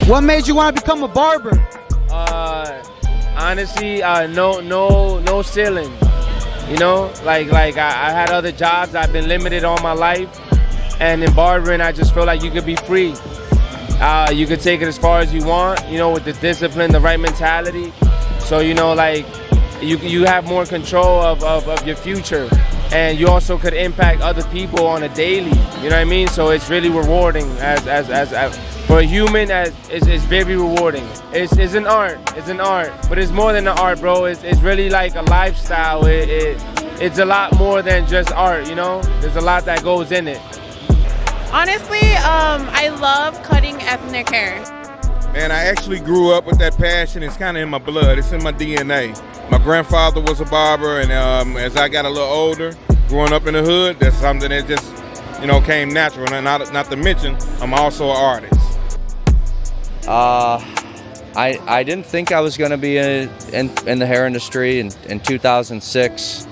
What made you want to become a barber? Honestly, no ceiling. You know, like I had other jobs. I've been limited all my life, and in barbering, I just feel like you could be free. You could take it as far as you want. You know, with the discipline, the right mentality. So you know, like you have more control of your future, and you also could impact other people on a daily. You know what I mean? So it's really rewarding as for a human. It's very rewarding. It's an art. It's an art, but it's more than an art, bro. It's really like a lifestyle. It's a lot more than just art. You know, there's a lot that goes in it. Honestly, I love cutting ethnic hair. Man, I actually grew up with that passion. It's kind of in my blood. It's in my DNA. My grandfather was a barber, and as I got a little older, growing up in the hood, that's something that just, you know, came natural. And not to mention, I'm also an artist. I didn't think I was going to be in the hair industry. In 2006,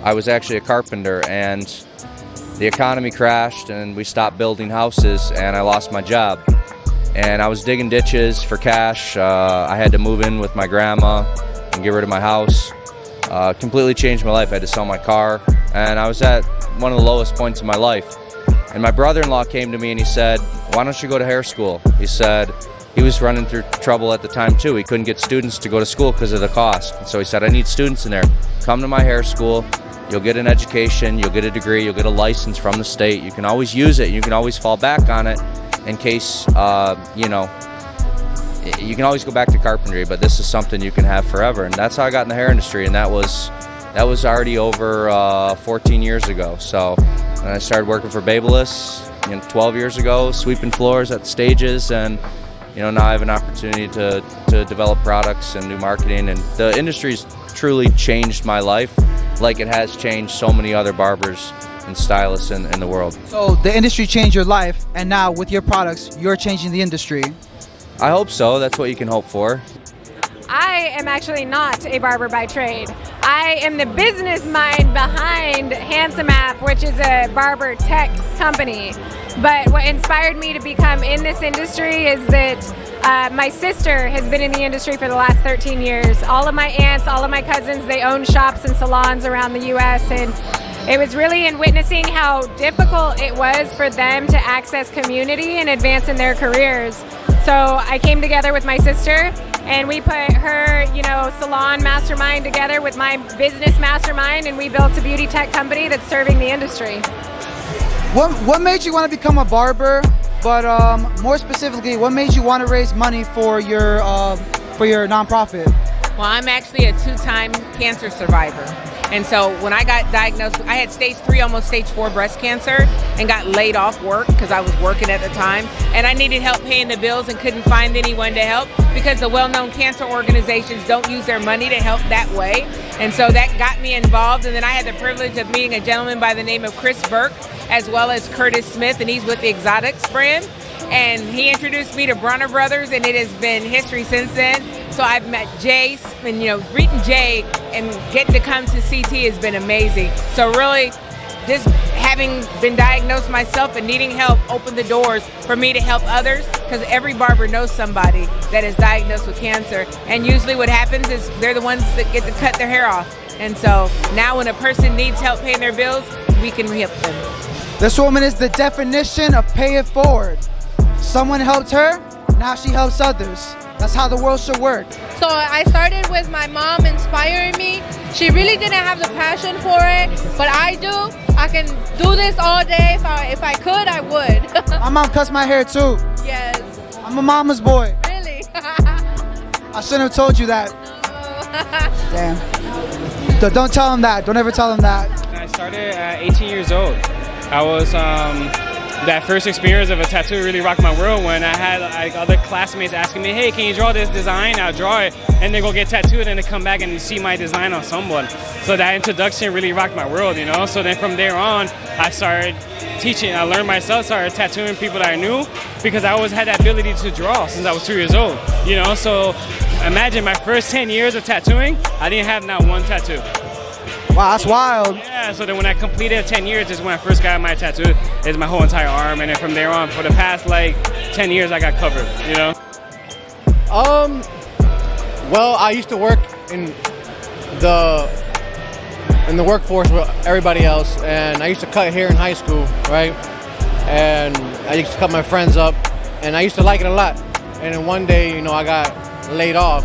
I was actually a carpenter, and the economy crashed, and we stopped building houses, and I lost my job. And I was digging ditches for cash. I had to move in with my grandma and get rid of my house. Completely changed my life. I had to sell my car, and I was at one of the lowest points in my life. And my brother-in-law came to me and he said, "Why don't you go to hair school?" He said he was running through trouble at the time too. He couldn't get students to go to school because of the cost. And so he said, "I need students in there. Come to my hair school. You'll get an education, you'll get a degree, you'll get a license from the state. You can always use it. You can always fall back on it in case, you know, you can always go back to carpentry, but this is something you can have forever." And that's how I got in the hair industry, and that was already over 14 years ago. So and I started working for Babyliss, 12 years ago, sweeping floors at the stages, and now I have an opportunity to develop products and new marketing, and the industry's truly changed my life like it has changed so many other barbers and stylists in the world. So the industry changed your life, and now with your products, you're changing the industry. I hope so. That's what you can hope for. I am actually not a barber by trade. I am the business mind behind Handsome App, which is a barber tech company. But what inspired me to become in this industry is that my sister has been in the industry for the last 13 years. All of my aunts, all of my cousins, they own shops and salons around the U.S. and it was really in witnessing how difficult it was for them to access community and advance in their careers. So I came together with my sister and we put her, salon mastermind together with my business mastermind, and we built a beauty tech company that's serving the industry. What made you want to become a barber? But more specifically, what made you want to raise money for your nonprofit? Well, I'm actually a 2-time cancer survivor. And so when I got diagnosed, I had stage 3, almost stage 4 breast cancer, and got laid off work because I was working at the time. And I needed help paying the bills and couldn't find anyone to help because the well-known cancer organizations don't use their money to help that way. And so that got me involved. And then I had the privilege of meeting a gentleman by the name of Chris Burke, as well as Curtis Smith, and he's with the Exotics brand. And he introduced me to Bronner Brothers, and it has been history since then. So I've met Jay, and meeting Jay and getting to come to CT has been amazing. So really, just having been diagnosed myself and needing help opened the doors for me to help others, because every barber knows somebody that is diagnosed with cancer. And usually what happens is they're the ones that get to cut their hair off. And so now when a person needs help paying their bills, we can help them. This woman is the definition of pay it forward. Someone helped her, now she helps others. That's how the world should work. So I started with my mom inspiring me. She really didn't have the passion for it, but I do. I can do this all day. If I could, I would. My mom cuts my hair too. Yes. I'm a mama's boy. Really? I shouldn't have told you that. No. Damn. Don't tell him that. Don't ever tell him that. I started at 18 years old. I was that first experience of a tattoo really rocked my world when I had other classmates asking me, "Hey, can you draw this design?" I'll draw it, and they go get tattooed, and they come back and you see my design on someone. So that introduction really rocked my world, So then from there on, I started teaching. I learned myself, started tattooing people that I knew, because I always had that ability to draw since I was 2 years old. So imagine my first 10 years of tattooing, I didn't have not one tattoo. Wow, that's wild. Yeah, so then when I completed 10 years is when I first got my tattoo. It's my whole entire arm, and then from there on, for the past 10 years, I got covered, Well, I used to work in the workforce with everybody else, and I used to cut hair in high school, right? And I used to cut my friends up, and I used to like it a lot. And then one day, I got laid off,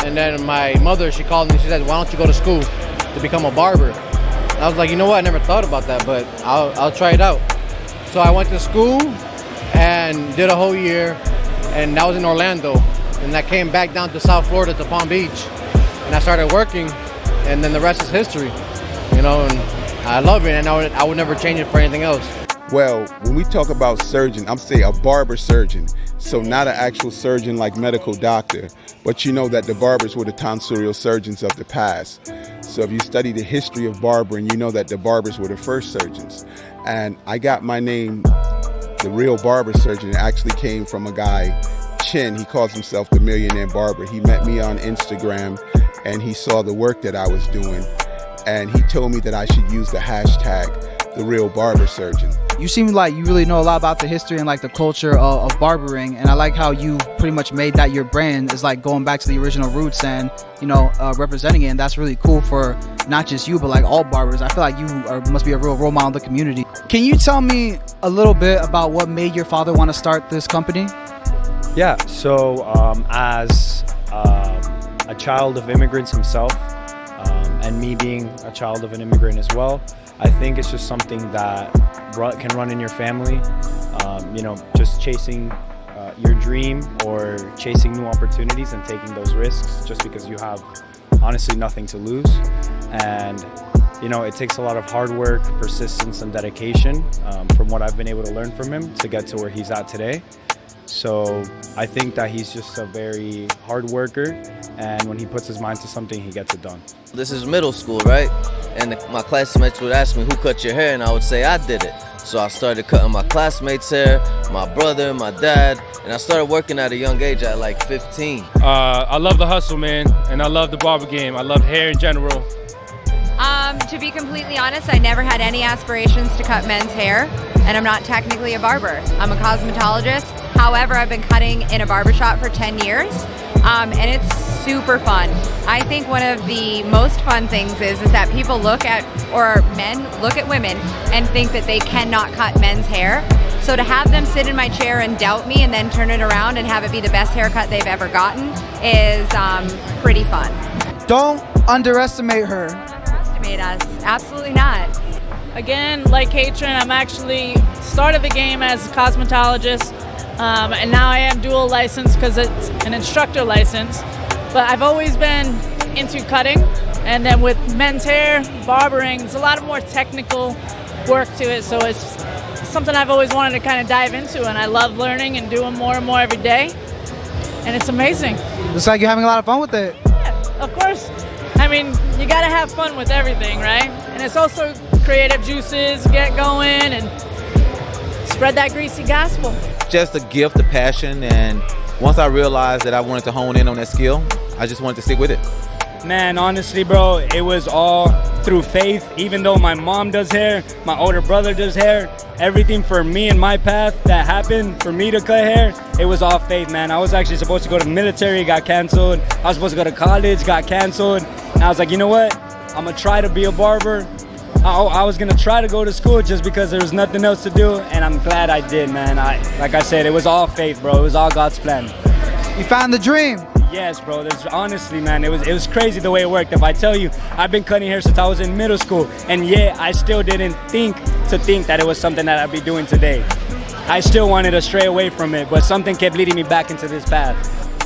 and then my mother, she called me, she said, why don't you go to school to become a barber? And I was like, you know what, I never thought about that, but I'll try it out. So I went to school and did a whole year, and that was in Orlando. And I came back down to South Florida to Palm Beach, and I started working, and then the rest is history, and I love it, and I would never change it for anything else. Well, when we talk about surgeon, I'm saying a barber surgeon. So not an actual surgeon like medical doctor, but you know that the barbers were the tonsorial surgeons of the past. So if you study the history of barbering, you know that the barbers were the first surgeons. And I got my name, the real barber surgeon, actually came from a guy, Chin. He calls himself the Millionaire Barber. He met me on Instagram, and he saw the work that I was doing, and he told me that I should use the hashtag, the real barber surgeon. You seem like you really know a lot about the history and like the culture of barbering, and I like how you pretty much made that your brand is like going back to the original roots and representing it, and that's really cool for not just you but like all barbers. I feel like you must be a real role model in the community. Can you tell me a little bit about what made your father want to start this company? Yeah, so as a child of immigrants himself, and me being a child of an immigrant as well, I think it's just something that can run in your family. Just chasing your dream or chasing new opportunities and taking those risks just because you have honestly nothing to lose. And it takes a lot of hard work, persistence, and dedication from what I've been able to learn from him to get to where he's at today. So I think that he's just a very hard worker, and when he puts his mind to something, he gets it done. This is middle school, right? And my classmates would ask me, who cut your hair? And I would say, I did it. So I started cutting my classmates' hair, my brother, my dad, and I started working at a young age at like 15. I love the hustle, man, and I love the barber game. I love hair in general. To be completely honest, I never had any aspirations to cut men's hair, and I'm not technically a barber. I'm a cosmetologist. However, I've been cutting in a barbershop for 10 years, and it's super fun. I think one of the most fun things is that people men look at women and think that they cannot cut men's hair. So to have them sit in my chair and doubt me and then turn it around and have it be the best haircut they've ever gotten is pretty fun. Don't underestimate her. Underestimate us. Absolutely not. Again, like Katrin, I'm actually started the game as a cosmetologist, and now I am dual licensed because it's an instructor license. But I've always been into cutting, and then with men's hair, barbering, there's a lot of more technical work to it, so it's something I've always wanted to kind of dive into, and I love learning and doing more and more every day, and it's amazing. Looks like you're having a lot of fun with it. Yeah, of course. I mean, you gotta have fun with everything, right? And it's also creative juices, get going, and spread that greasy gospel. Just a gift, a passion, and once I realized that I wanted to hone in on that skill, I just wanted to stick with it. Man, honestly, bro, it was all through faith. Even though my mom does hair, my older brother does hair, everything for me and my path that happened for me to cut hair, it was all faith, man. I was actually supposed to go to the military, got canceled. I was supposed to go to college, got canceled. And I was like, you know what? I'm gonna try to be a barber. I was gonna try to go to school just because there was nothing else to do, and I'm glad I did, man. Like I said, it was all faith, bro. It was all God's plan. You found the dream. Yes, bro. Honestly, man, it was crazy the way it worked. If I tell you, I've been cutting hair since I was in middle school, and yet I still didn't think that it was something that I'd be doing today. I still wanted to stray away from it, but something kept leading me back into this path.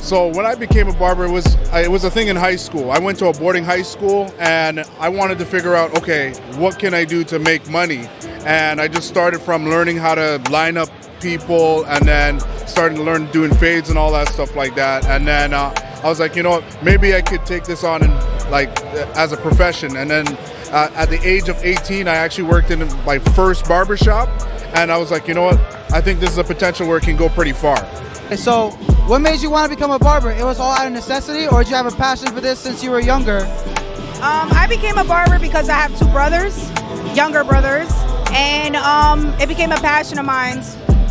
So when I became a barber, it was a thing in high school. I went to a boarding high school, and I wanted to figure out, okay, what can I do to make money? And I just started from learning how to line up people, and then starting to learn doing fades and all that stuff like that. And then I was like, you know what, maybe I could take this on as a profession. And then at the age of 18, I actually worked in my first barbershop, and I was like, you know what, I think this is a potential where it can go pretty far. So what made you want to become a barber? It was all out of necessity, or did you have a passion for this since you were younger? I became a barber because I have two brothers, younger brothers, and it became a passion of mine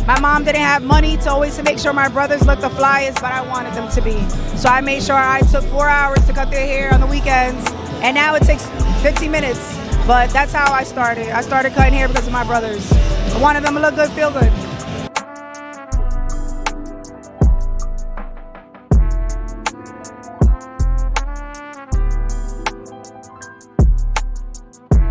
My mom didn't have money to always make sure my brothers looked the flyest, but I wanted them to be. So I made sure I took 4 hours to cut their hair on the weekends, and now it takes 15 minutes. But that's how I started. I started cutting hair because of my brothers. I wanted them to look good, feel good.